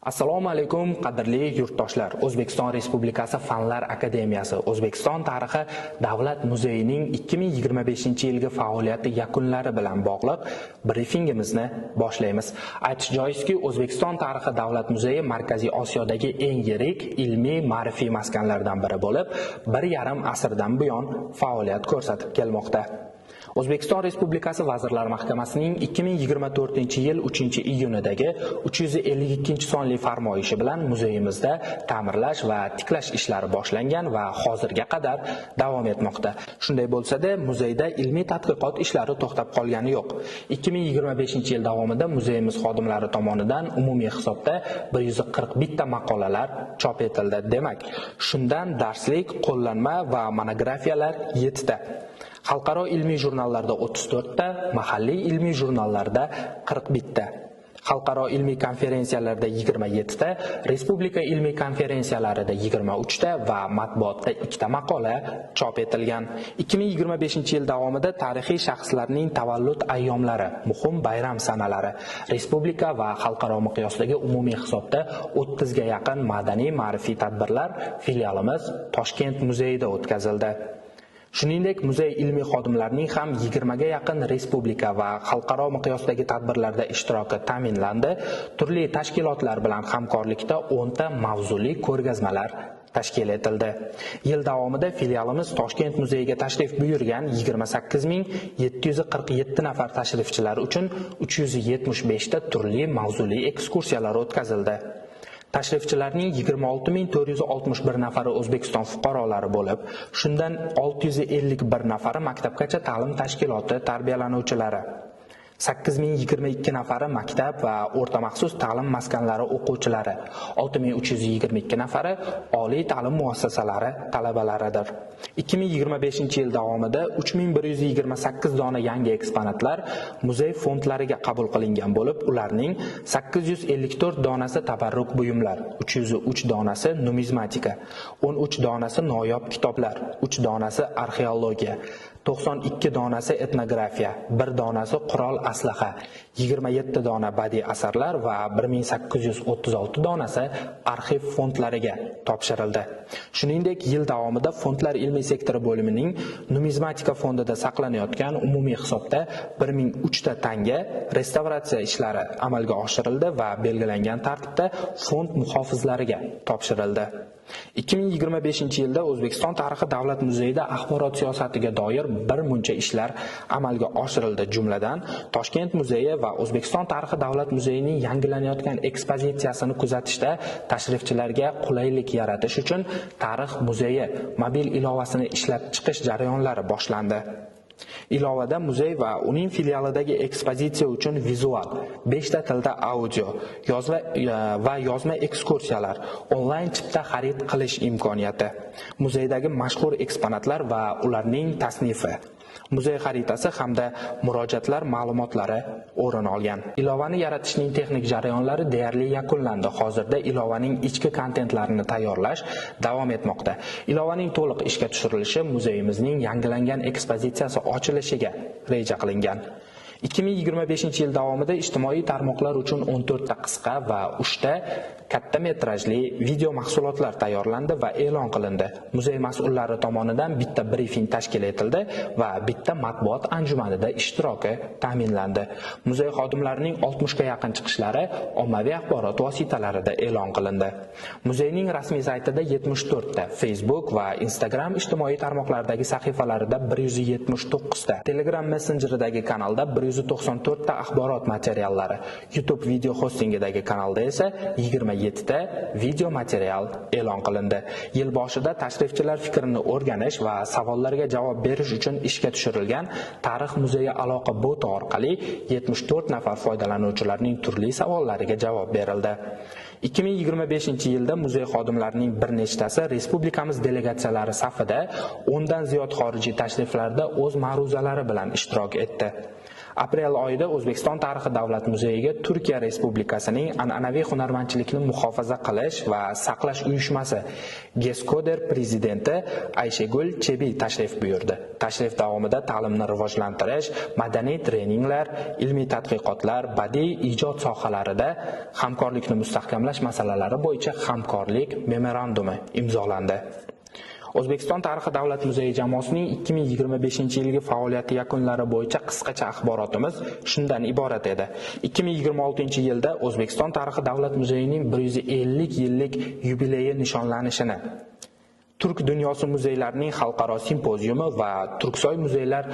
Assalomu alaykum qadrli yurtdoshlar. O'zbekiston Respublikasi Fanlar Akademiyasi O'zbekiston tarixi davlat muzeyining 2025-yilgi faoliyati yakunlari bilan bog'liq brifingimizni boshlaymiz. Aytish joizki, O'zbekiston tarixi davlat muzeyi Markaziy Osiyodagi eng yirik ilmiy ma'rifiy maskanlardan biri bo'lib, 1,5 asrdan buyon faoliyat ko'rsatib kelmoqda. O'zbekiston Respublikasi Vazirlar Mahkamasining 2024-yil 3-iyunidagi 352-sonli farmoyishi bilan muzeyimizda ta'mirlash va tiklash ishlari boshlangan va hozirga qadar davom etmoqda. Shunday bo'lsa-da, muzeyda ilmiy tadqiqot ishlari to'xtab qolgani yo'q. 2025-yil davomida muzeyimiz xodimlari tomonidan umumiy hisobda 141 ta maqolalar chop etildi. Demak, shundan darslik, qo'llanma va monografiyalar 7 ta. Xalqaro ilmiy jurnallarda 34 ta, mahalliy ilmiy jurnallarda 41 ta. Xalqaro ilmiy konferensiyalarda 27 ta, respublika ilmiy konferensiyalarida 23 ta va matbuotda 2 ta maqola chop etilgan. 2025-yil davomida tarixiy shaxslarning tavallud ayyomlari, muhim bayram sanalari, respublika va xalqaro miqyosdagi umumiy hisobda 30 ga yaqin madaniy ma'rifiy tadbirlar filialimiz Toshkent muzeyida o'tkazildi. Shuningdek, muzey ilmiy xodimlarining ham 20 ga yaqin respublika va xalqaro miqyosdagi tadbirlarda ishtiroki ta'minlandi. Turli tashkilotlar bilan hamkorlikda 10 ta mavzuli ko'rgazmalar tashkil etildi. Yil davomida filialimiz Toshkent muzeyiga tashrif buyurgan 28747 nafar tashrifchilar uchun 375 ta turli mavzuli ekskursiyalar o'tkazildi. Tashrifchilarning 26461 nafari O'zbekiston fuqarolari bo'lib, shundan 651 nafari maktabgacha ta'lim tashkiloti tarbiyalanuvchilari, 8022 nafari maktab va o'rta maxsus ta'lim maskanlari o'quvchilari, 6322 nafari oliy ta'lim muassasalari talabalaridir. 2025-yil davomida 3128 dona yangi eksponatlar muzey fondlariga qabul qilingan bo'lib, ularning 854 donasi tabarruk buyumlar, 303 donasi numizmatika, 13 donasi noyob kitoblar, 3 donasi arxeologiya, 92 donasi etnografiya, 1 donasi qurol aslaha, 27 dona badiiy asarlar va 1836 donasi arxiv fondlariga topshirildi. Shuningdek, yil davomida fondlar ilmiy sektori bo'limining numizmatika fondida saqlanayotgan umumiy hisobda 1003 ta tanga restavratsiya ishlari amalga oshirildi va belgilangan tartibda fond muhofizlariga topshirildi. 2025-yilda O'zbekiston tarixi davlat muzeyida axborot siyosatiga doir bir muncha ishlar amalga oshirildi. Jumladan, Toshkent muzeyi va O'zbekiston tarixi davlat muzeyining yangilanayotgan ekspozitsiyasini kuzatishda tashrifchilarga qulaylik yaratish uchun Tarix muzeyi mobil ilovasini ishlab chiqish jarayonlari boshlandi. Ilovada muzey va uning filialidagi ekspozitsiya uchun vizual, 5 ta tilda audio, yozma ekskursiyalar, onlayn chipta xarid qilish imkoniyati, muzeydagi mashhur eksponatlar va ularning tasnifi, muzey xaritasi hamda murojaatlar ma'lumotlari o'rin olgan. Ilovani yaratishning texnik jarayonlari deyarli yakunlandi. Hozirda ilovaning ichki kontentlarini tayyorlash davom etmoqda. Ilovaning to'liq ishga tushirilishi muzeyimizning yangilangan ekspozitsiyasi ochilishiga reja qilingan. 2025-yil davomida ijtimoiy tarmoqlar uchun 14 ta qisqa va 3 ta katta metrajli video mahsulotlar tayyorlandi va e'lon qilindi. Muzey mas'ullari tomonidan bitta brifing tashkil etildi va bitta matbuot anjumanida ishtiroki ta'minlandi. Muzey xodimlarining 60 ga yaqin chiqishlari ommaviy axborot vositalarida e'lon qilindi. Muzeyning rasmiy saytida 74 ta, Facebook va Instagram ijtimoiy tarmoqlardagi sahifalarida 179 ta, Telegram messenjeridagi kanalda 194 ta axborot materiallari, YouTube video hostingidagi kanalda esa 27 ta video material e'lon qilindi. Yil boshida tashrifchilar fikrini o'rganish va savollarga javob berish uchun ishga tushirilgan Tarix muzeyi aloqa boti orqali 74 nafar foydalanuvchilarning turli savollariga javob berildi. 2025-yilda muzey xodimlarining bir nechtasi respublikamiz delegatsiyalari safida 10 dan ziyod xorijiy tashriflarda o'z ma'ruzalari bilan ishtirok etdi. Aprel oyida O'zbekiston tarixi davlat muzeyiga Turkiya Respublikasining an'anaviy hunarmandchilikni muhofaza qilish va saqlash uyushmasi Geskoder prezidenti Ayshegul Chebi tashrif buyurdi. Tashrif davomida ta'limni rivojlantirish, madaniy treninglar, ilmiy tadqiqotlar, badiiy ijod sohalarida hamkorlikni mustahkamlash masalalari bo'yicha hamkorlik memorandumi imzolandi. O'zbekiston tarixi davlat muzeyi jamoasining 2025-yilgi faoliyati yakunlari bo'yicha qisqacha axborotimiz shundan iborat edi. 2026-yilda O'zbekiston tarixi davlat muzeyining 150 yillik yubileyi nishonlanishini, Turk dunyosi muzeylarining xalqaro simpoziyumi va Turksoy muzeylar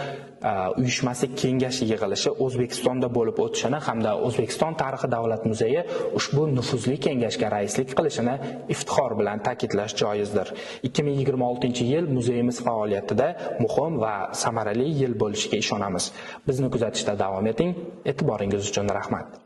uyushmasi kengashi yig'ilishi O'zbekistonda bo'lib o'tishini hamda O'zbekiston tarixi davlat muzeyi ushbu nufuzli kengashga raislik qilishini iftixor bilan ta'kidlash joizdir. 2026-yil muzeyimiz faoliyatida muhim va samarali yil bo'lishiga ishonamiz. Bizni kuzatishda davom eting. E'tiboringiz uchun rahmat.